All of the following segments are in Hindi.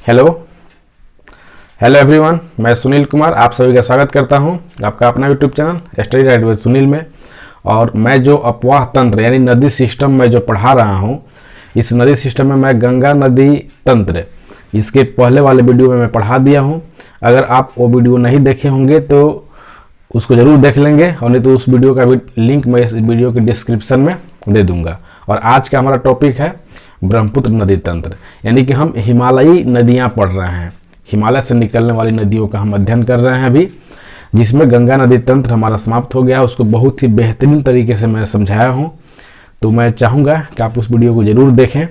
हेलो हेलो एवरीवन, मैं सुनील कुमार आप सभी का स्वागत करता हूं आपका अपना YouTube channel study right with Sunil में। और मैं जो अपवाह तंत्र यानी नदी सिस्टम में जो पढ़ा रहा हूं, इस नदी सिस्टम में मैं गंगा नदी तंत्र इसके पहले वाले वीडियो में मैं पढ़ा दिया हूं। अगर आप वो वीडियो नहीं देखे होंगे तो उसको ज़रूर देख लेंगे, और नहीं तो उस वीडियो का भी लिंक मैं इस वीडियो के डिस्क्रिप्शन में दे दूंगा। और आज का हमारा टॉपिक है ब्रह्मपुत्र नदी तंत्र, यानी कि हम हिमालयी नदियां पढ़ रहे हैं, हिमालय से निकलने वाली नदियों का हम अध्ययन कर रहे हैं अभी, जिसमें गंगा नदी तंत्र हमारा समाप्त हो गया। उसको बहुत ही बेहतरीन तरीके से मैं समझाया हूं, तो मैं चाहूँगा कि आप उस वीडियो को ज़रूर देखें।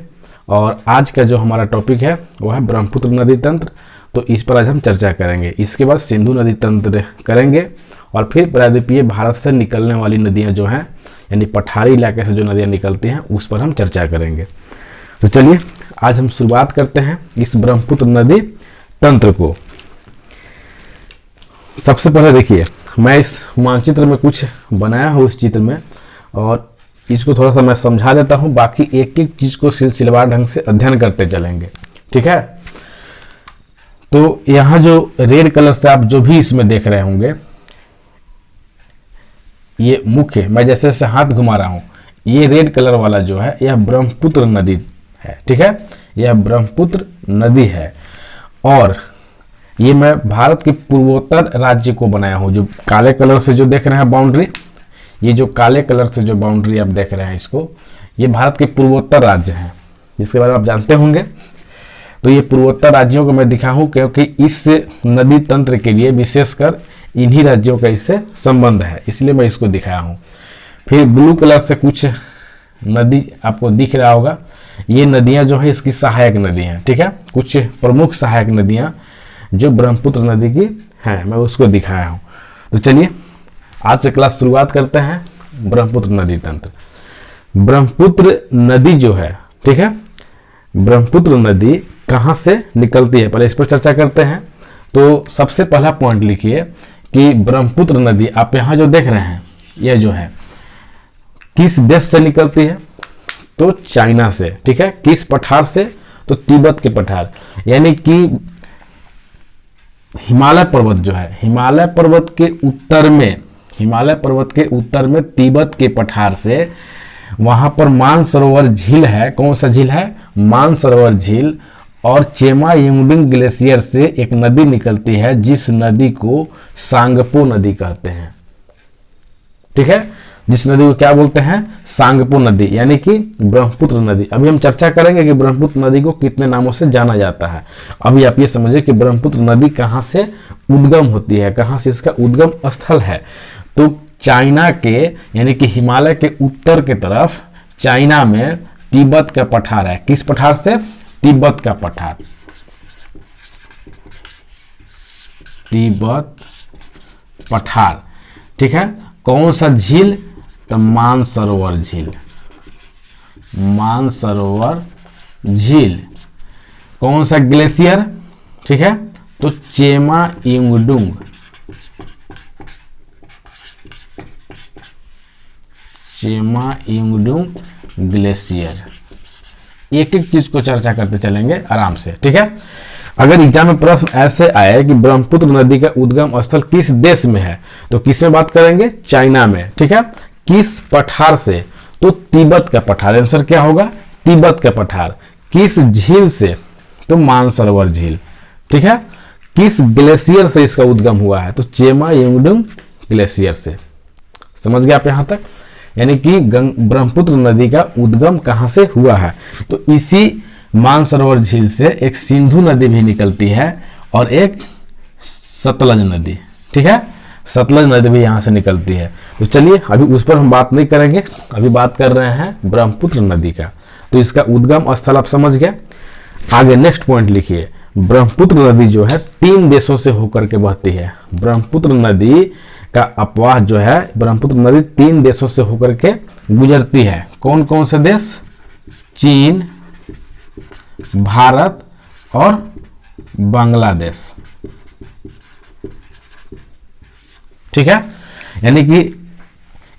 और आज का जो हमारा टॉपिक है वो है ब्रह्मपुत्र नदी तंत्र, तो इस पर आज हम चर्चा करेंगे। इसके बाद सिंधु नदी तंत्र करेंगे, और फिर प्रायद्वीपीय भारत से निकलने वाली नदियाँ जो हैं, यानी पठारी इलाके से जो नदियाँ निकलती हैं, उस पर हम चर्चा करेंगे। तो चलिए आज हम शुरुआत करते हैं इस ब्रह्मपुत्र नदी तंत्र को। सबसे पहले देखिए, मैं इस मानचित्र में कुछ बनाया हूँ इस चित्र में, और इसको थोड़ा सा मैं समझा देता हूँ, बाकी एक एक चीज को सिलसिलेवार ढंग से अध्ययन करते चलेंगे, ठीक है। तो यहाँ जो रेड कलर से आप जो भी इसमें देख रहे होंगे, ये मुख्य, मैं जैसे जैसे हाथ घुमा रहा हूँ, ये रेड कलर वाला जो है यह ब्रह्मपुत्र नदी है, ठीक है, यह ब्रह्मपुत्र नदी है। और ये मैं भारत के पूर्वोत्तर राज्य को बनाया हूँ। जो काले कलर से जो देख रहे हैं बाउंड्री, ये जो काले कलर से जो बाउंड्री आप देख रहे हैं, इसको, ये भारत के पूर्वोत्तर राज्य हैं, जिसके बारे में आप जानते होंगे। तो ये पूर्वोत्तर राज्यों को मैं दिखा हूँ क्योंकि इस नदी तंत्र के लिए विशेषकर इन्हीं राज्यों का इससे संबंध है, इसलिए मैं इसको दिखाया हूँ। फिर ब्लू कलर से कुछ नदी आपको दिख रहा होगा, ये नदियां जो है इसकी सहायक नदी हैं, ठीक है। कुछ प्रमुख सहायक नदियां जो ब्रह्मपुत्र नदी की हैं, मैं उसको दिखाया हूं। तो चलिए आज से क्लास शुरुआत करते हैं ब्रह्मपुत्र नदी तंत्र। ब्रह्मपुत्र नदी जो है, ठीक है, ब्रह्मपुत्र नदी कहां से निकलती है, पहले इस पर चर्चा करते हैं। तो सबसे पहला पॉइंट लिखिए कि ब्रह्मपुत्र नदी आप यहां जो देख रहे हैं, यह जो है किस देश से निकलती है, तो चाइना से, ठीक है। किस पठार से, तो तिब्बत के पठार, यानी कि हिमालय पर्वत जो है, हिमालय पर्वत के उत्तर में, हिमालय पर्वत के उत्तर में तिब्बत के पठार से, वहां पर मानसरोवर झील है। कौन सा झील है? मानसरोवर झील। और चेमा यंगडिंग ग्लेशियर से एक नदी निकलती है, जिस नदी को सांगपो नदी कहते हैं, ठीक है। जिस नदी को क्या बोलते हैं? सांगपो नदी, यानी कि ब्रह्मपुत्र नदी। अभी हम चर्चा करेंगे कि ब्रह्मपुत्र नदी को कितने नामों से जाना जाता है। अभी आप ये समझिए कि ब्रह्मपुत्र नदी कहाँ से उद्गम होती है, कहाँ से इसका उद्गम स्थल है। तो चाइना के, यानी कि हिमालय के उत्तर के तरफ चाइना में तिब्बत का पठार है। किस पठार से? तिब्बत का पठार, तिब्बत पठार, ठीक है। कौन सा झील? तो मानसरोवर झील, मानसरोवर झील। कौन सा ग्लेशियर? ठीक है, तो चेमा यंगडुंग, चेमा यंगडुंग ग्लेशियर। एक एक चीज को चर्चा करते चलेंगे आराम से, ठीक है। अगर एग्जाम में प्रश्न ऐसे आए कि ब्रह्मपुत्र नदी का उद्गम स्थल किस देश में है, तो किस में बात करेंगे? चाइना में, ठीक है। किस पठार से? तो तिब्बत का पठार। आंसर क्या होगा? तिब्बत का पठार। किस झील से? तो मानसरोवर झील, ठीक है। किस ग्लेशियर से इसका उद्गम हुआ है? तो चेमा यंगडुंग ग्लेशियर से। समझ गए आप यहां तक? यानी कि ब्रह्मपुत्र नदी का उद्गम कहां से हुआ है? तो इसी मानसरोवर झील से एक सिंधु नदी भी निकलती है, और एक सतलज नदी, ठीक है, सतलज नदी भी यहां से निकलती है। तो चलिए अभी उस पर हम बात नहीं करेंगे, अभी बात कर रहे हैं ब्रह्मपुत्र नदी का। तो इसका उद्गम स्थल आप समझ गए। आगे नेक्स्ट पॉइंट लिखिए, ब्रह्मपुत्र नदी जो है 3 देशों से होकर के बहती है। ब्रह्मपुत्र नदी का अपवाह जो है, ब्रह्मपुत्र नदी 3 देशों से होकर के गुजरती है। कौन कौन से देश? चीन, भारत और बांग्लादेश, ठीक है। यानी कि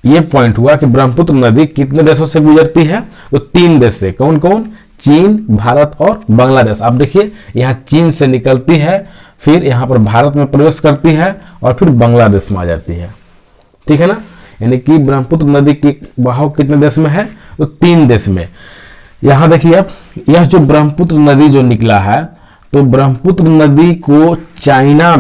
ये पॉइंट हुआ कि ब्रह्मपुत्र नदी कितने देशों से गुजरती है? तो 3 देश से। कौन कौन? चीन, भारत और बांग्लादेश। अब देखिए यहाँ चीन से निकलती है, फिर यहाँ पर भारत में प्रवेश करती है और फिर बांग्लादेश में आ जाती है, ठीक है ना। यानी कि ब्रह्मपुत्र नदी की बहाव कितने देश में है, तो 3 देश में। यहाँ देखिए अब यह जो ब्रह्मपुत्र नदी जो निकला है, तो ब्रह्मपुत्र नदी को चाइना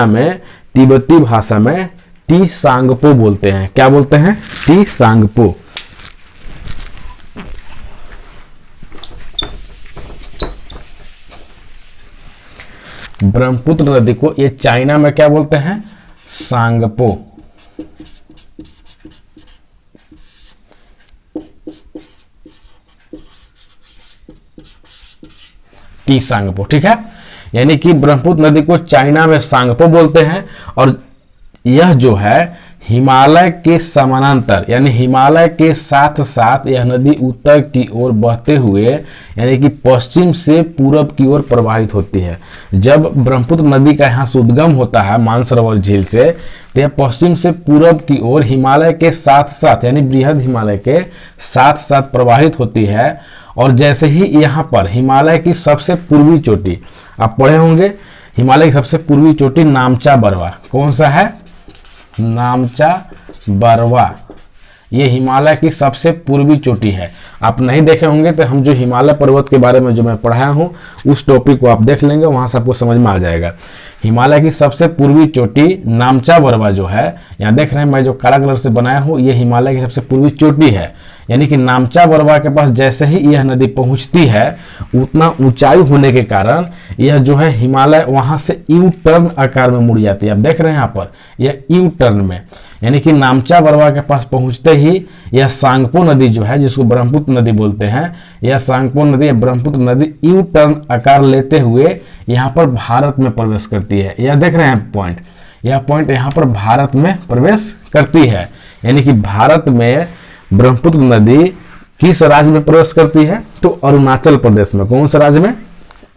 में तिब्बती भाषा में टी सांगपो बोलते हैं। क्या बोलते हैं, टी सांगपो। ब्रह्मपुत्र नदी को ये चाइना में क्या बोलते हैं, सांगपो। टी सांगपो, ठीक है। यानी कि ब्रह्मपुत्र नदी को चाइना में सांगपो बोलते हैं, और यह जो है हिमालय के समानांतर यानी हिमालय के साथ साथ यह नदी उत्तर की ओर बहते हुए यानी कि पश्चिम से पूरब की ओर प्रवाहित होती है। जब ब्रह्मपुत्र नदी का यहाँ से उद्गम होता है मानसरोवर झील से, तो यह पश्चिम से पूरब की ओर हिमालय के साथ साथ यानी बृहद हिमालय के साथ साथ प्रवाहित होती है। और जैसे ही यहाँ पर हिमालय की सबसे पूर्वी चोटी, आप पढ़े होंगे, हिमालय की सबसे पूर्वी चोटी नामचा बरवा, कौन सा है, नामचा बरवा, ये हिमालय की सबसे पूर्वी चोटी है। आप नहीं देखे होंगे तो हम जो हिमालय पर्वत के बारे में जो मैं पढ़ाया हूँ उस टॉपिक को आप देख लेंगे, वहां से आपको समझ में आ जाएगा। हिमालय की सबसे पूर्वी चोटी नामचा बरवा जो है, यहाँ देख रहे हैं मैं जो काला कलर से बनाया हूँ, ये हिमालय की सबसे पूर्वी चोटी है। यानी कि नामचा बरवा के पास जैसे ही यह नदी पहुंचती है, उतना ऊंचाई होने के कारण यह जो है हिमालय वहां से यू टर्न आकार में मुड़ जाती है। आप देख रहे हैं यहाँ पर यह यू टर्न में, यानी कि नामचा बरवा के पास पहुंचते ही यह सांगपो नदी जो है, जिसको ब्रह्मपुत्र नदी बोलते हैं, यह सांगपो नदी या ब्रह्मपुत्र नदी यू टर्न आकार लेते हुए यहाँ पर भारत में प्रवेश करती है। यह देख रहे हैं पॉइंट, यह पॉइंट यहाँ पर भारत में प्रवेश करती है। यानी कि भारत में ब्रह्मपुत्र नदी किस राज्य में प्रवेश करती है, तो अरुणाचल प्रदेश में। कौन सा राज्य में,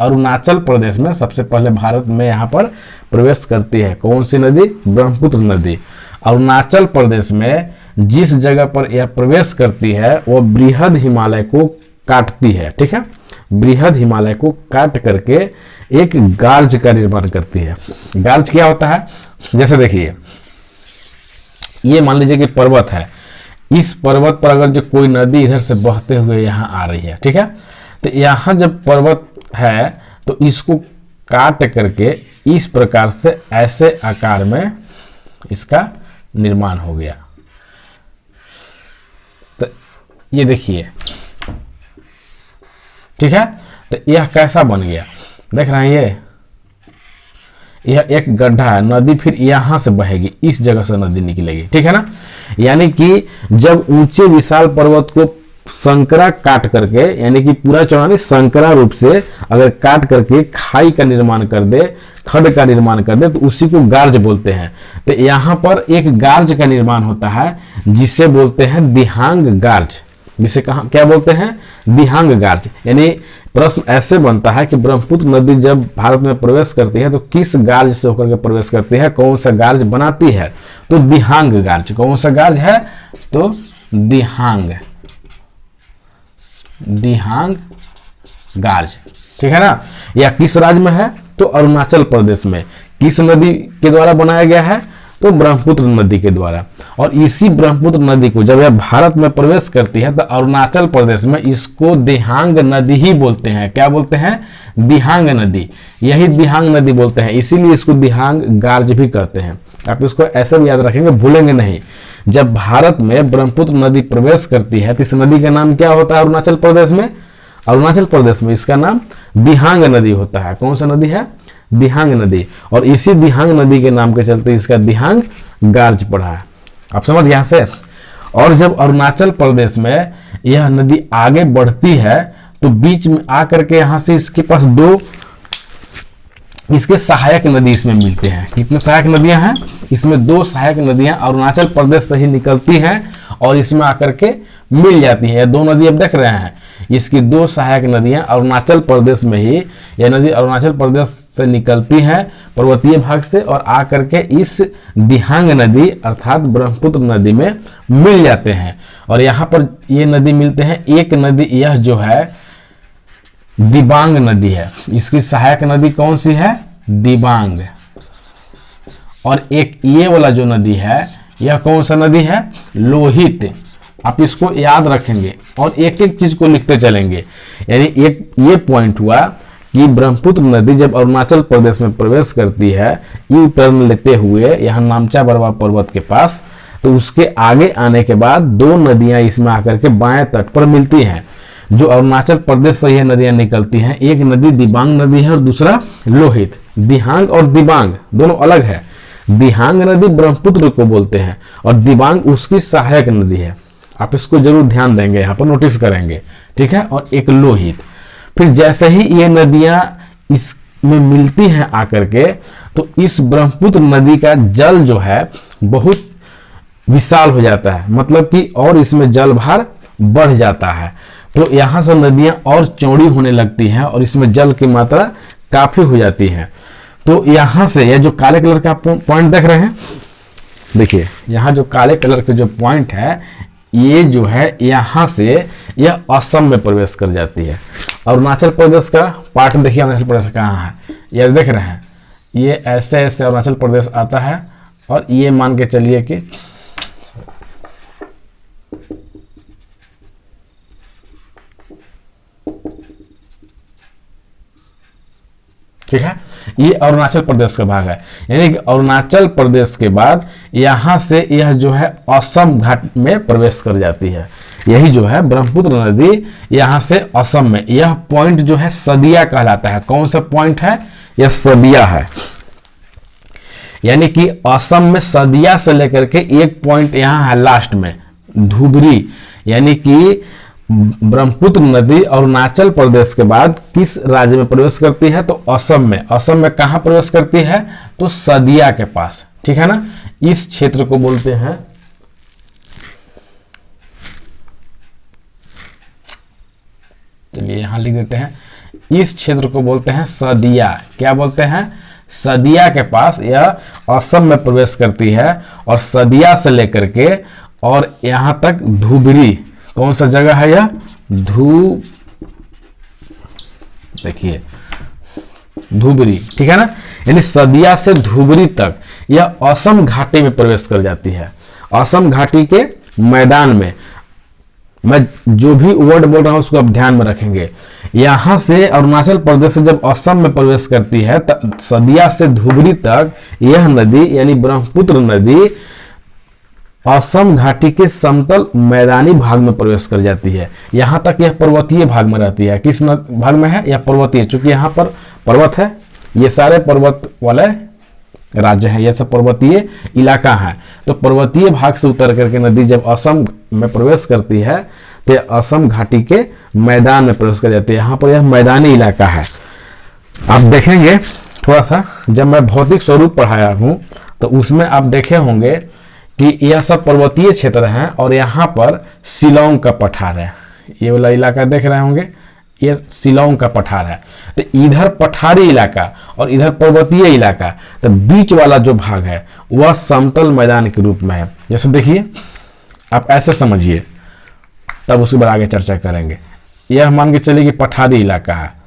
अरुणाचल प्रदेश में सबसे पहले भारत में यहाँ पर प्रवेश करती है। कौन सी नदी, ब्रह्मपुत्र नदी। अरुणाचल प्रदेश में जिस जगह पर यह प्रवेश करती है वो बृहद हिमालय को काटती है, ठीक है। बृहद हिमालय को काट करके एक गार्ज का निर्माण करती है। गार्ज क्या होता है, जैसे देखिए ये मान लीजिए कि पर्वत है, इस पर्वत पर अगर जो कोई नदी इधर से बहते हुए यहाँ आ रही है, ठीक है, तो यहाँ जब पर्वत है तो इसको काट करके इस प्रकार से ऐसे आकार में इसका निर्माण हो गया। तो ये देखिए, ठीक है, तो यह कैसा बन गया, देख रहे हैं यह एक गड्ढा है, नदी फिर यहां से बहेगी, इस जगह से नदी निकलेगी, ठीक है ना। यानी कि जब ऊंचे विशाल पर्वत को संकरा काट करके, यानी कि पूरा चौड़ा संकरा रूप से अगर काट करके खाई का निर्माण कर दे, खड का निर्माण कर दे, तो उसी को गार्ज बोलते हैं। तो यहाँ पर एक गार्ज का निर्माण होता है जिसे बोलते हैं दिहांग गार्ज, जिसे कहा क्या बोलते हैं, दिहांग गार्ज। यानी प्रश्न ऐसे बनता है कि ब्रह्मपुत्र नदी जब भारत में प्रवेश करती है तो किस गार्ज से होकर के प्रवेश करती है, कौन सा गार्ज बनाती है, तो दिहांग गार्ज। कौन सा गार्ज है, तो दिहांग गार्ज, ठीक है ना। या किस राज्य में है, तो अरुणाचल प्रदेश में। किस नदी के द्वारा बनाया गया है, तो ब्रह्मपुत्र नदी के द्वारा। और इसी ब्रह्मपुत्र नदी को जब यह भारत में प्रवेश करती है तो अरुणाचल प्रदेश में इसको दिहांग नदी ही बोलते हैं। क्या बोलते हैं, दिहांग नदी, यही दिहांग नदी बोलते हैं, इसीलिए इसको दिहांग गार्ज भी कहते हैं। आप इसको ऐसे भी याद रखेंगे, भूलेंगे नहीं। जब भारत में ब्रह्मपुत्र नदी प्रवेश करती है तो इस नदी का नाम क्या होता है अरुणाचल प्रदेश में, अरुणाचल प्रदेश में इसका नाम दिहांग नदी होता है। कौन सा नदी है, दिहांग नदी। और इसी दिहांग नदी के नाम के चलते इसका दिहांग गार्ज पड़ा है। आप समझ गए यहाँ से। और जब अरुणाचल प्रदेश में यह नदी आगे बढ़ती है तो बीच में आकर के यहाँ से इसके पास दो इसके सहायक नदी इसमें मिलते हैं। कितने सहायक नदियां हैं, इसमें दो सहायक नदियां अरुणाचल प्रदेश से ही निकलती हैं और इसमें आकर के मिल जाती है। दो नदी आप देख रहे हैं, इसकी दो सहायक नदियां अरुणाचल प्रदेश में ही, यह नदी अरुणाचल प्रदेश से निकलती हैं पर्वतीय भाग से और आकर के इस दिहांग नदी अर्थात ब्रह्मपुत्र नदी में मिल जाते हैं। और यहाँ पर ये नदी मिलते हैं। एक नदी यह जो है दिबांग नदी है, इसकी सहायक नदी कौन सी है? दिबांग। और एक ये वाला जो नदी है यह कौन सा नदी है? लोहित। आप इसको याद रखेंगे और एक एक चीज को लिखते चलेंगे। यानी एक ये पॉइंट हुआ कि ब्रह्मपुत्र नदी जब अरुणाचल प्रदेश में प्रवेश करती है यू टर्न लेते हुए यहाँ नामचा बरवा पर्वत के पास, तो उसके आगे आने के बाद दो नदियां इसमें आकर के बाएं तट पर मिलती हैं। जो अरुणाचल प्रदेश से यह नदियां निकलती हैं, एक नदी दिबांग नदी है और दूसरा लोहित। दिहांग और दिबांग दोनों अलग है। दिहांग नदी ब्रह्मपुत्र को बोलते हैं और दिबांग उसकी सहायक नदी है। आप इसको जरूर ध्यान देंगे, यहाँ पर नोटिस करेंगे, ठीक है। और एक लोहित। फिर जैसे ही ये नदियां इसमें मिलती हैं आकर के, तो इस ब्रह्मपुत्र नदी का जल जो है बहुत विशाल हो जाता है, मतलब कि और इसमें जल भार बढ़ जाता है। तो यहां से नदियां और चौड़ी होने लगती हैं और इसमें जल की मात्रा काफी हो जाती है। तो यहां से यह जो काले कलर का पॉइंट देख रहे हैं, देखिए यहाँ जो काले कलर के जो पॉइंट है, ये जो है यहाँ से यह असम में प्रवेश कर जाती है। अरुणाचल प्रदेश का पार्ट देखिए, अरुणाचल प्रदेश कहाँ है, ये देख रहे हैं, ये ऐसे ऐसे अरुणाचल प्रदेश आता है। और ये मान के चलिए कि ठीक है, ये अरुणाचल प्रदेश का भाग है। यानी कि अरुणाचल प्रदेश के बाद यहां से यह जो है असम घाट में प्रवेश कर जाती है। यही जो है ब्रह्मपुत्र नदी यहां से असम में, यह पॉइंट जो है सदिया कहलाता है। कौन सा पॉइंट है? यह सदिया है। यानी कि असम में सदिया से लेकर के एक पॉइंट यहां है लास्ट में धुबरी। यानी कि ब्रह्मपुत्र नदी अरुणाचल प्रदेश के बाद किस राज्य में प्रवेश करती है? तो असम में। असम में कहां प्रवेश करती है? तो सदिया के पास, ठीक है ना। इस क्षेत्र को बोलते हैं, चलिए यहां लिख देते हैं, इस क्षेत्र को बोलते हैं सदिया। क्या बोलते हैं? सदिया के पास यह असम में प्रवेश करती है और सदिया से लेकर के और यहां तक धुबरी, कौन सा जगह है यह? देखिए धुबरी, ठीक है ना। यानी सदिया से धुबरी तक यह असम घाटी में प्रवेश कर जाती है। असम घाटी के मैदान में, मैं जो भी वर्ड बोल रहा हूं उसको आप ध्यान में रखेंगे। यहां से अरुणाचल प्रदेश से जब असम में प्रवेश करती है, सदिया से धुबरी तक यह नदी यानी ब्रह्मपुत्र नदी असम घाटी के समतल मैदानी भाग में प्रवेश कर जाती है। यहां तक यह पर्वतीय भाग में रहती है। किस भाग में है? यह पर्वतीय, चूंकि यहां पर पर्वत है, ये सारे पर्वत वाले राज्य हैं, यह सब पर्वतीय इलाका है। तो पर्वतीय भाग से उतर करके नदी जब असम में प्रवेश करती है तो असम घाटी के मैदान में प्रवेश कर जाती है। यहाँ पर यह मैदानी इलाका है। आप देखेंगे थोड़ा सा, जब मैं भौतिक स्वरूप पढ़ाया हूं तो उसमें आप देखे होंगे कि यह सब पर्वतीय क्षेत्र हैं और यहाँ पर शिलांग का पठार है। ये वाला इलाका देख रहे होंगे, ये शिलांग का पठार है। तो इधर पठारी इलाका और इधर पर्वतीय इलाका, तो बीच वाला जो भाग है वह समतल मैदान के रूप में है। जैसे देखिए, आप ऐसे समझिए, तब उसके बाद आगे चर्चा करेंगे। यह मान के चलिए कि पठारी इलाका है।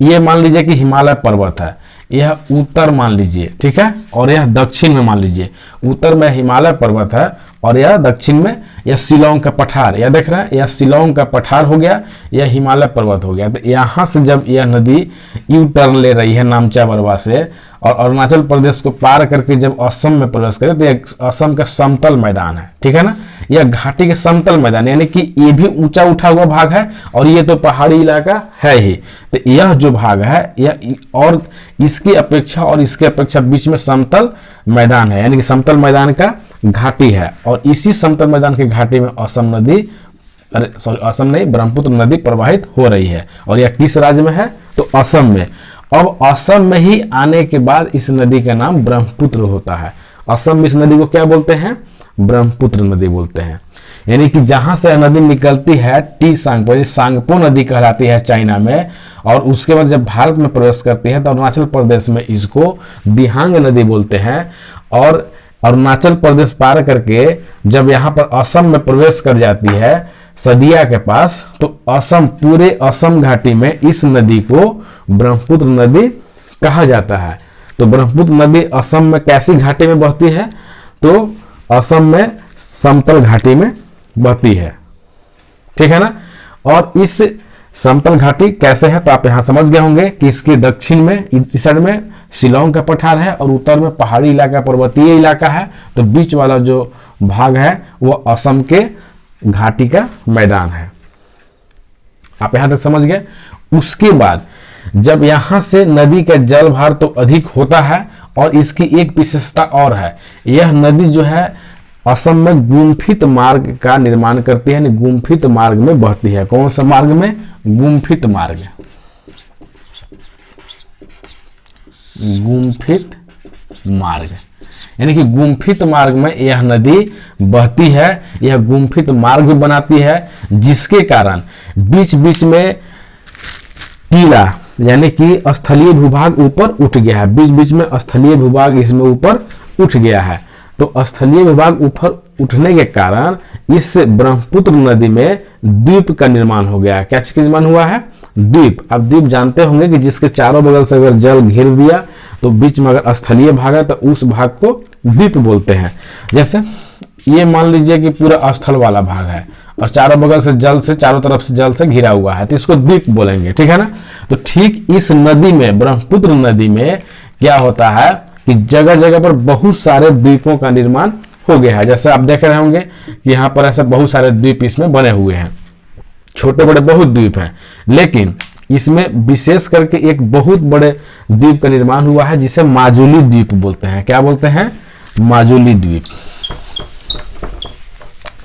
ये मान लीजिए कि हिमालय पर्वत है, यह उत्तर मान लीजिए, ठीक है, और यह दक्षिण में मान लीजिए। उत्तर में हिमालय पर्वत है और यह दक्षिण में यह शिलांग का पठार, यह देख रहे हैं, यह शिलांग का पठार हो गया, यह हिमालय पर्वत हो गया। तो यहाँ से जब यह नदी यू टर्न ले रही है नामचा बरवा से और अरुणाचल प्रदेश को पार करके जब असम में प्रवेश करे तो यह असम का समतल मैदान है, ठीक है ना। यह घाटी के समतल मैदान, यानी कि ये भी ऊंचा उठा हुआ भाग है और ये तो पहाड़ी इलाका है ही। तो यह जो भाग है यह और इसकी अपेक्षा और इसके अपेक्षा बीच में समतल मैदान है, यानी कि समतल मैदान का घाटी है। और इसी समतल मैदान की घाटी में असम नदी, अरे सॉरी असम नहीं, ब्रह्मपुत्र नदी प्रवाहित हो रही है। और यह किस राज्य में है? तो असम में। अब असम में ही आने के बाद इस नदी का नाम ब्रह्मपुत्र होता है। असम में इस नदी को क्या बोलते हैं? ब्रह्मपुत्र नदी बोलते हैं। यानी कि जहां से नदी निकलती है टी सांगपो, सांगपो नदी कहलाती है चाइना में, और उसके बाद जब भारत में प्रवेश करती है तो अरुणाचल प्रदेश में इसको दिहांग नदी बोलते हैं। और अरुणाचल प्रदेश पार करके जब यहाँ पर असम में प्रवेश कर जाती है सदिया के पास, तो असम, पूरे असम घाटी में इस नदी को ब्रह्मपुत्र नदी कहा जाता है। तो ब्रह्मपुत्र नदी असम में कैसी घाटी में बहती है? तो असम में समतल घाटी में बहती है, ठीक है ना। और इस समतल घाटी कैसे है तो आप यहां समझ गए होंगे कि इसके दक्षिण में, इस साइड में शिलोंग का पठार है और उत्तर में पहाड़ी इलाका, पर्वतीय इलाका है। तो बीच वाला जो भाग है वो असम के घाटी का मैदान है। आप यहां तक समझ गए। उसके बाद जब यहां से नदी का जल भार तो अधिक होता है, और इसकी एक विशेषता और है, यह नदी जो है असम में गुम्फित मार्ग का निर्माण करती है, यानी गुम्फित मार्ग में बहती है। कौन सा मार्ग में? गुम्फित मार्ग। गुम्फित मार्ग, यानी कि गुम्फित मार्ग में यह नदी बहती है। यह गुम्फित मार्ग भी बनाती है, जिसके कारण बीच बीच में टीला, यानी कि स्थलीय भूभाग ऊपर उठ गया है। बीच बीच में स्थलीय भूभाग इसमें ऊपर उठ गया है। तो स्थलीय भूभाग ऊपर उठने के कारण इस ब्रह्मपुत्र नदी में द्वीप का निर्माण हो गया है। क्या चीज का निर्माण हुआ है? द्वीप। अब द्वीप जानते होंगे कि जिसके चारों बगल से अगर जल घेर दिया तो बीच में अगर स्थलीय भाग है तो उस भाग को द्वीप बोलते हैं। जैसे ये मान लीजिए कि पूरा स्थल वाला भाग है और चारों बगल से जल से, चारों तरफ से जल से घिरा हुआ है, तो इसको द्वीप बोलेंगे, ठीक है ना। तो ठीक इस नदी में, ब्रह्मपुत्र नदी में क्या होता है कि जगह जगह पर बहुत सारे द्वीपों का निर्माण हो गया है। जैसे आप देख रहे होंगे कि यहाँ पर ऐसे बहुत सारे द्वीप इसमें बने हुए हैं, छोटे बड़े बहुत द्वीप हैं। लेकिन इसमें विशेष करके एक बहुत बड़े द्वीप का निर्माण हुआ है जिसे माजुली द्वीप बोलते हैं। क्या बोलते हैं? माजुली द्वीप।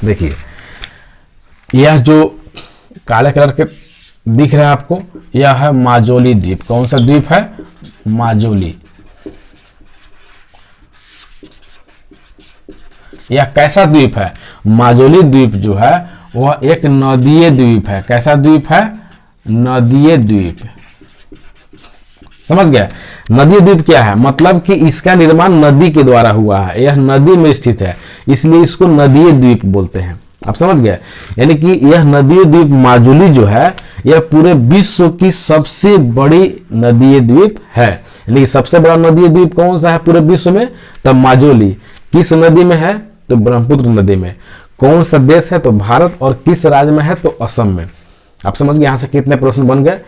देखिए यह जो काले कलर के दिख रहा है आपको, यह है माजुली द्वीप। कौन सा द्वीप है? माजुली। यह कैसा द्वीप है? माजुली द्वीप जो है वह एक नदीय द्वीप है। कैसा द्वीप है? नदीय द्वीप। समझ गए? नदीय द्वीप क्या है? मतलब कि इसका निर्माण नदी के द्वारा हुआ है, यह नदी में स्थित है, इसलिए इसको नदीय द्वीप बोलते हैं। आप समझ गए? यानी कि यह नदीय द्वीप माजुली जो है यह पूरे विश्व की सबसे बड़ी नदीय द्वीप है। यानी सबसे बड़ा नदीय द्वीप कौन सा है पूरे विश्व में? तब माजुली। किस नदी में है? तो ब्रह्मपुत्र नदी में। कौन सा देश है? तो भारत। और किस राज्य में है? तो असम में। आप समझ गए यहां से कितने प्रश्न बन गए।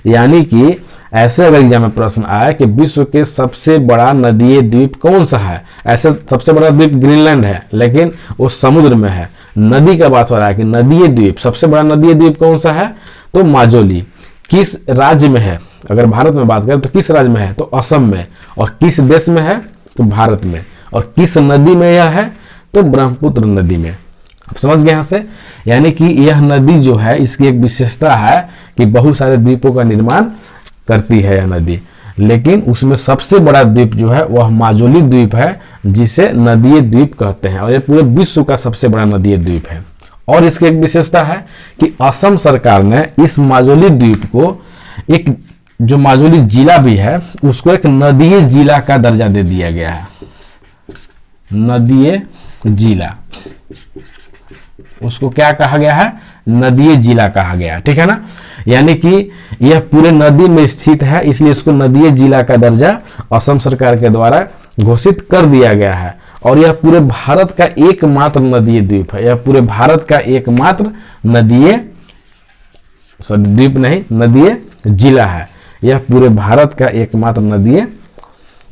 यानी कि ऐसे अगर एग्जाम में प्रश्न आया कि विश्व के सबसे बड़ा नदीय द्वीप कौन सा है, ऐसे सबसे बड़ा द्वीप ग्रीनलैंड है, लेकिन वो समुद्र में है। नदी का बात हो रहा है कि नदीय द्वीप, सबसे बड़ा नदीय द्वीप कौन सा है? तो माजुली। किस राज्य में है? अगर भारत में बात करें तो किस राज्य में है? तो असम में। और किस देश में है? तो भारत में। और किस नदी में यह है? तो ब्रह्मपुत्र नदी में। आप समझ गए यहां से। यानी कि यह नदी जो है इसकी एक विशेषता है कि बहुत सारे द्वीपों का निर्माण करती है यह नदी, लेकिन उसमें सबसे बड़ा द्वीप जो है वह माजुली द्वीप है, जिसे नदीय द्वीप कहते हैं। और यह पूरे विश्व का सबसे बड़ा नदीय द्वीप है। और इसकी एक विशेषता है कि असम सरकार ने इस माजुली द्वीप को, एक जो माजुली जिला भी है उसको एक नदीय जिला का दर्जा दे दिया गया है। नदीय जिला, उसको क्या कहा गया है? नदीय जिला कहा गया, ठीक है ना। यानी कि यह पूरे नदी में स्थित है, इसलिए इसको नदीय जिला का दर्जा असम सरकार के द्वारा घोषित कर दिया गया है। और यह पूरे भारत का एकमात्र नदीय द्वीप है। यह पूरे भारत का एकमात्र नदीय, द्वीप नहीं, नदीय जिला है। यह पूरे भारत का एकमात्र नदीय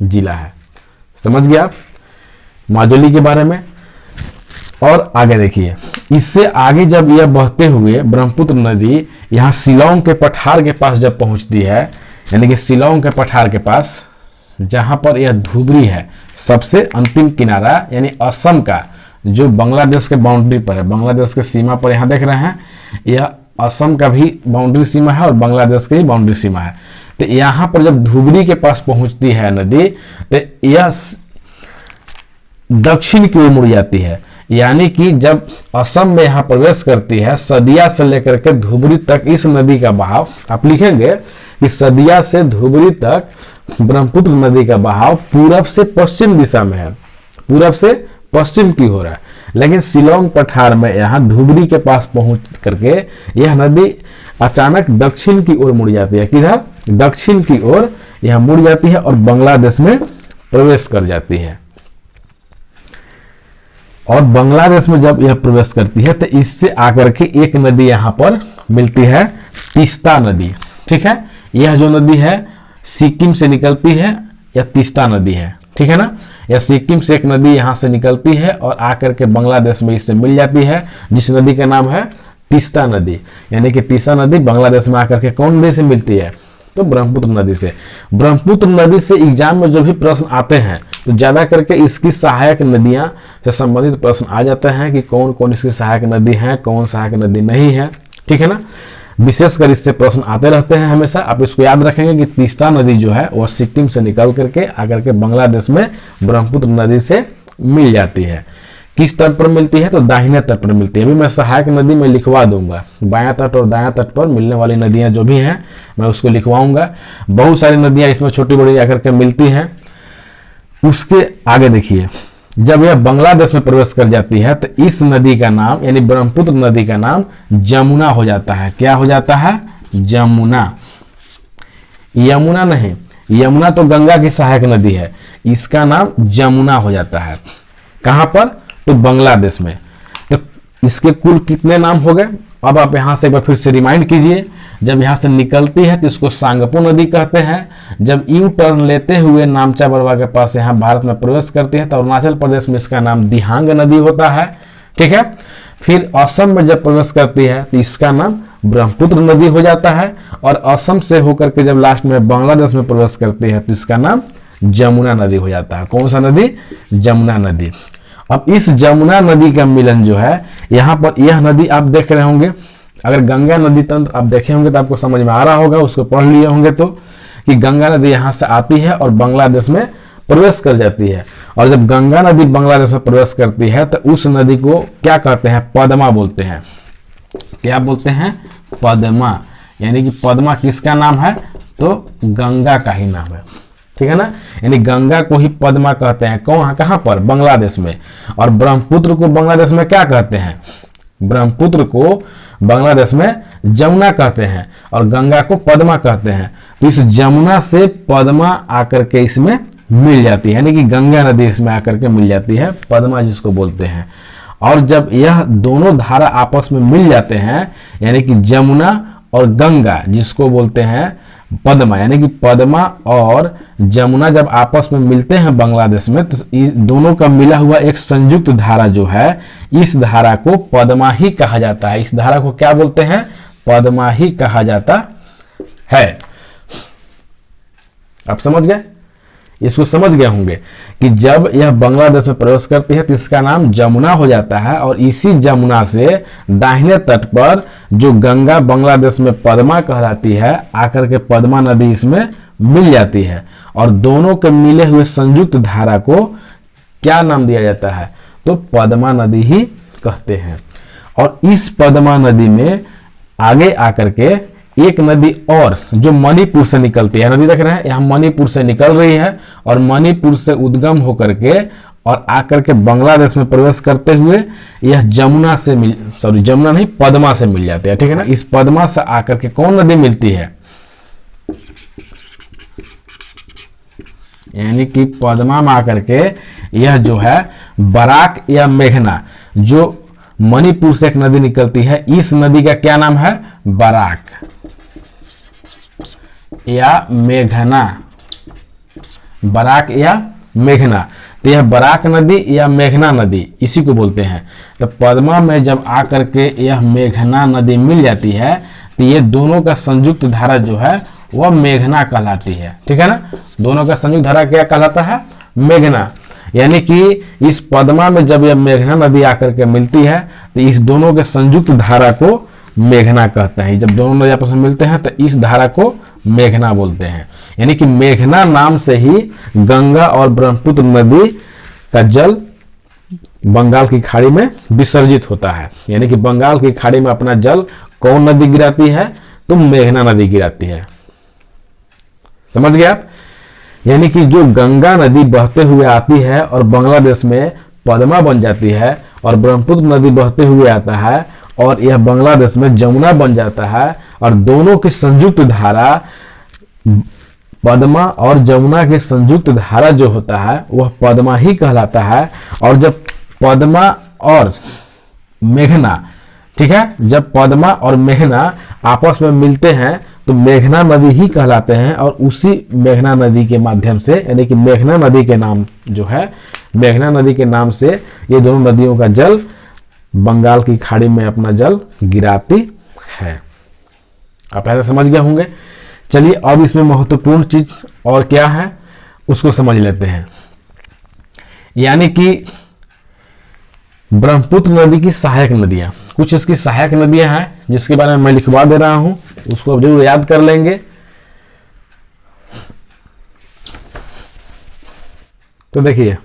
जिला है। समझ गए आप माजुली के बारे में। और आगे देखिए, इससे आगे जब यह बहते हुए ब्रह्मपुत्र नदी यहाँ शिलोंग के पठार के पास जब पहुंचती है, यानी कि शिलोंग के पठार के पास जहां पर यह धुबरी है, सबसे अंतिम किनारा, यानी असम का जो बांग्लादेश के बाउंड्री पर है, बांग्लादेश के सीमा पर यहाँ देख रहे हैं, यह असम का भी बाउंड्री सीमा है और बांग्लादेश की बाउंड्री सीमा है। तो यहाँ पर जब धुबरी के पास पहुंचती है नदी, तो यह दक्षिण की ओर मुड़ जाती है। यानी कि जब असम में यहाँ प्रवेश करती है, सदिया से लेकर के धुबरी तक इस नदी का बहाव, आप लिखेंगे कि सदिया से धुबरी तक ब्रह्मपुत्र नदी का बहाव पूरब से पश्चिम दिशा में है, पूरब से पश्चिम की हो रहा है। लेकिन शिलोंग पठार में यहाँ धुबरी के पास पहुंच करके यह नदी अचानक दक्षिण की ओर मुड़ जाती है। किधर? दक्षिण की ओर यह मुड़ जाती है और बांग्लादेश में प्रवेश कर जाती है। और बांग्लादेश में जब यह प्रवेश करती है तो इससे आकर के एक नदी यहाँ पर मिलती है, तीस्ता नदी। ठीक है, यह जो नदी है सिक्किम से निकलती है, यह तीस्ता नदी है। ठीक है ना, यह सिक्किम से एक नदी यहाँ से निकलती है और आकर के बांग्लादेश में इससे मिल जाती है, जिस नदी का नाम है तीस्ता नदी। यानी कि तीस्ता नदी बांग्लादेश में आकर के कौन नदी से मिलती है? तो ब्रह्मपुत्र नदी से। ब्रह्मपुत्र नदी से एग्जाम में जो भी प्रश्न आते हैं तो ज्यादा करके इसकी सहायक नदियां से संबंधित प्रश्न आ जाते हैं कि कौन कौन इसकी सहायक नदी है, कौन सहायक नदी नहीं है। ठीक है ना, विशेषकर इससे प्रश्न आते रहते हैं हमेशा। आप इसको याद रखेंगे कि तीस्ता नदी जो है वह सिक्किम से निकल करके आकर के बांग्लादेश में ब्रह्मपुत्र नदी से मिल जाती है। किस तट पर मिलती है? तो दाहिने तट पर मिलती है। अभी मैं सहायक नदी में लिखवा दूंगा, बायां तट और दायां तट पर मिलने वाली नदियां जो भी हैं मैं उसको लिखवाऊंगा। बहुत सारी नदियां इसमें छोटी बड़ी आकर के मिलती हैं। उसके आगे देखिए, जब यह बांग्लादेश में प्रवेश कर जाती है तो इस नदी का नाम यानी ब्रह्मपुत्र नदी का नाम जमुना हो जाता है। क्या हो जाता है? जमुना। यमुना नहीं, यमुना तो गंगा की सहायक नदी है, इसका नाम जमुना हो जाता है। कहां पर? तो बांग्लादेश में। तो इसके कुल कितने नाम हो गए? अब आप यहां से एक बार फिर से रिमाइंड कीजिए। जब यहां से निकलती है तो इसको सांगपो नदी कहते हैं। जब यू टर्न लेते हुए नामचा बरवा के पास यहां भारत में प्रवेश करती है तो अरुणाचल प्रदेश में इसका नाम दिहांग नदी होता है। ठीक है, फिर असम में जब प्रवेश करती है तो इसका नाम ब्रह्मपुत्र नदी हो जाता है। और असम से होकर के जब लास्ट में बांग्लादेश में प्रवेश करती है तो इसका नाम जमुना नदी हो जाता है। कौन सा नदी? जमुना नदी। अब इस जमुना नदी का मिलन जो है यहाँ पर, यह नदी आप देख रहे होंगे, अगर गंगा नदी तंत्र आप देखे होंगे तो आपको समझ में आ रहा होगा, उसको पढ़ लिए होंगे तो, कि गंगा नदी यहाँ से आती है और बांग्लादेश में प्रवेश कर जाती है। और जब गंगा नदी बांग्लादेश में प्रवेश करती है तो उस नदी को क्या कहते हैं? पद्मा बोलते हैं। क्या बोलते हैं? पद्मा। यानी कि पद्मा किसका नाम है? तो गंगा का ही नाम है। ठीक है ना, यानी गंगा को ही पद्मा कहते हैं। कहां पर? बांग्लादेश में। और ब्रह्मपुत्र को बांग्लादेश में क्या कहते हैं? ब्रह्मपुत्र को बांग्लादेश में जमुना कहते हैं और गंगा को पद्मा कहते हैं। तो इस जमुना से पद्मा आकर के इसमें मिल जाती है, यानी कि गंगा नदी इसमें आकर के मिल जाती है, पद्मा जिसको बोलते हैं। और जब यह दोनों धारा आपस में मिल जाते हैं, यानी कि जमुना और गंगा जिसको बोलते हैं पद्मा, यानी कि पद्मा और जमुना जब आपस में मिलते हैं बांग्लादेश में, तो दोनों का मिला हुआ एक संयुक्त धारा जो है, इस धारा को पद्मा ही कहा जाता है। इस धारा को क्या बोलते हैं? पद्मा ही कहा जाता है। आप समझ गए? इसको समझ गए होंगे कि जब यह बांग्लादेश में प्रवेश करती है तो इसका नाम जमुना हो जाता है। और इसी जमुना से दाहिने तट पर जो गंगा बांग्लादेश में पद्मा कहलाती है, आकर के पद्मा नदी इसमें मिल जाती है। और दोनों के मिले हुए संयुक्त धारा को क्या नाम दिया जाता है? तो पद्मा नदी ही कहते हैं। और इस पद्मा नदी में आगे आकर के एक नदी और जो मणिपुर से निकलती है, नदी देख रहे हैं यहाँ मणिपुर से निकल रही है और मणिपुर से उद्गम होकर के और आकर के बांग्लादेश में प्रवेश करते हुए यह जमुना से जमुना नहीं, पद्मा से मिल जाती है। ठीक है ना, इस पद्मा से आकर के कौन नदी मिलती है? यानी कि पद्मा में आकर के यह जो है बराक या मेघना, जो मणिपुर से एक नदी निकलती है, इस नदी का क्या नाम है? बराक या मेघना। बराक या मेघना, तो यह बराक नदी या मेघना नदी इसी को बोलते हैं। तो पद्मा में जब आकर के यह मेघना नदी मिल जाती है तो ये दोनों का संयुक्त धारा जो है वह मेघना कहलाती है। ठीक है ना, दोनों का संयुक्त धारा क्या कहलाता है? मेघना। यानी कि इस पद्मा में जब यह मेघना नदी आकर के मिलती है तो इस दोनों के संयुक्त धारा को मेघना कहते हैं। जब दोनों नदी आपस में मिलते हैं तो इस धारा को मेघना बोलते हैं। यानी कि मेघना नाम से ही गंगा और ब्रह्मपुत्र नदी का जल बंगाल की खाड़ी में विसर्जित होता है। यानी कि बंगाल की खाड़ी में अपना जल कौन नदी गिराती है? तो मेघना नदी गिराती है। समझ गए आप? यानी कि जो गंगा नदी बहते हुए आती है और बांग्लादेश में पद्मा बन जाती है, और ब्रह्मपुत्र नदी बहते हुए आता है और यह बांग्लादेश में जमुना बन जाता है, और दोनों की संयुक्त धारा, पद्मा और जमुना की संयुक्त धारा जो होता है वह पद्मा ही कहलाता है। और जब पद्मा और मेघना, ठीक है, जब पद्मा और मेघना आपस में मिलते हैं तो मेघना नदी ही कहलाते हैं। और उसी मेघना नदी के माध्यम से, यानी कि मेघना नदी के नाम जो है, मेघना नदी के नाम से ये दोनों नदियों का जल बंगाल की खाड़ी में अपना जल गिराती है। आप ऐसा समझ गए होंगे। चलिए अब इसमें महत्वपूर्ण चीज और क्या है उसको समझ लेते हैं। यानी कि ब्रह्मपुत्र नदी की सहायक नदियां, कुछ इसकी सहायक नदियां हैं जिसके बारे में मैं लिखवा दे रहा हूं, उसको अब जरूर याद कर लेंगे। तो देखिए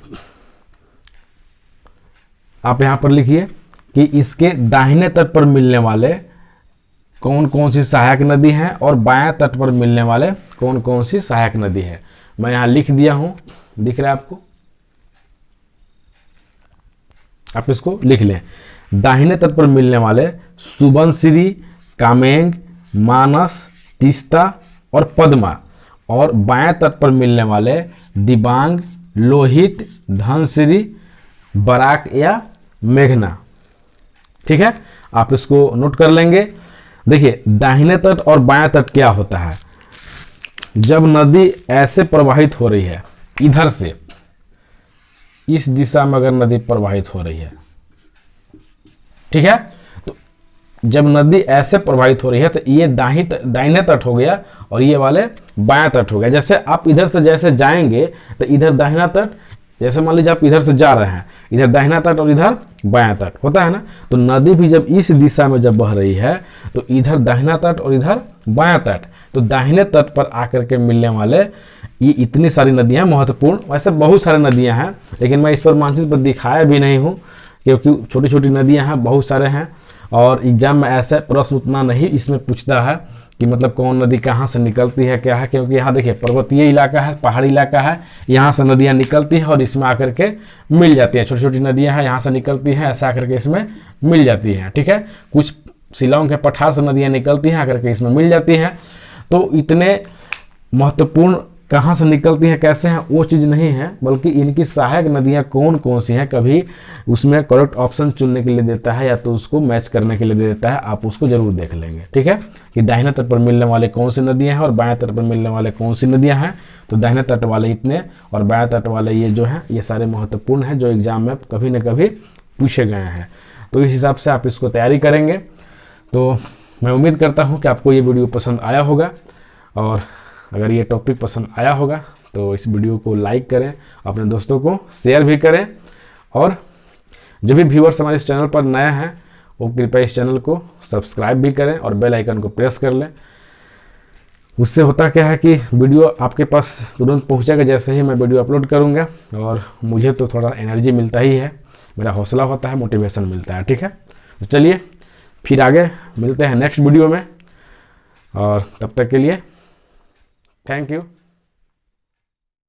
आप यहां पर लिखिए कि इसके दाहिने तट पर मिलने वाले कौन कौन सी सहायक नदी हैं और बाएं तट पर मिलने वाले कौन कौन सी सहायक नदी है। मैं यहां लिख दिया हूं, दिख रहा है आपको? आप इसको लिख लें। दाहिने तट पर मिलने वाले सुबनसिरी, कामेंग, मानस, तीस्ता और पद्मा, और बाएं तट पर मिलने वाले दिबांग, लोहित, धनसिरी, बराक या मेघना। ठीक है, आप इसको नोट कर लेंगे। देखिए दाहिने तट और बाएं तट क्या होता है? जब नदी ऐसे प्रवाहित हो रही है, इधर से इस दिशा में अगर नदी प्रवाहित हो रही है, ठीक है, तो जब नदी ऐसे प्रवाहित हो रही है तो ये दाहिने तट हो गया और ये वाले बाएं तट हो गया। जैसे आप इधर से जैसे जाएंगे तो इधर दाहिना तट, जैसे मान लीजिए आप इधर से जा रहे हैं, इधर दाहिना तट और इधर बायां तट होता है ना, तो नदी भी जब इस दिशा में जब बह रही है तो इधर दाहिना तट और इधर बायां तट, तो दाहिने तट पर आकर के मिलने वाले ये इतनी सारी नदियां महत्वपूर्ण, वैसे बहुत सारी नदियां हैं लेकिन मैं इस पर मानचित्र पर दिखाया भी नहीं हूँ क्योंकि छोटी छोटी नदियां हैं, बहुत सारे हैं, और एग्जाम में ऐसे प्रश्न उतना नहीं इसमें पूछता है कि मतलब कौन नदी कहाँ से निकलती है क्या है, क्योंकि यहाँ देखिए पर्वतीय इलाका है, पहाड़ी इलाका है, यहाँ से नदियाँ निकलती हैं और इसमें आकर के मिल जाती हैं। छोटी छोटी नदियाँ हैं, यहाँ से निकलती हैं, ऐसे आकर के इसमें मिल जाती हैं। ठीक है, कुछ शिलांग के पठार से नदियाँ निकलती हैं, आकर के इसमें मिल जाती हैं। तो इतने महत्वपूर्ण कहाँ से निकलती हैं, कैसे हैं, वो चीज़ नहीं है, बल्कि इनकी सहायक नदियाँ कौन कौन सी हैं, कभी उसमें करेक्ट ऑप्शन चुनने के लिए देता है या तो उसको मैच करने के लिए दे देता है, आप उसको जरूर देख लेंगे। ठीक है, कि दाहिने तट पर मिलने वाले कौन सी नदियाँ हैं और बाएं तट पर मिलने वाले कौन सी नदियाँ हैं। तो दाहिने तट वाले इतने और बाएं तट वाले ये जो हैं ये सारे महत्वपूर्ण हैं जो एग्जाम में कभी न कभी पूछे गए हैं। तो इस हिसाब से आप इसको तैयारी करेंगे। तो मैं उम्मीद करता हूँ कि आपको ये वीडियो पसंद आया होगा, और अगर ये टॉपिक पसंद आया होगा तो इस वीडियो को लाइक करें, अपने दोस्तों को शेयर भी करें, और जो भी व्यूअर्स हमारे इस चैनल पर नया हैं वो कृपया इस चैनल को सब्सक्राइब भी करें और बेल आइकन को प्रेस कर लें। उससे होता क्या है कि वीडियो आपके पास तुरंत पहुंचेगा जैसे ही मैं वीडियो अपलोड करूंगा, और मुझे तो थोड़ा एनर्जी मिलता ही है, मेरा हौसला होता है, मोटिवेशन मिलता है। ठीक है, तो चलिए फिर आगे मिलते हैं नेक्स्ट वीडियो में, और तब तक के लिए थैंक यू।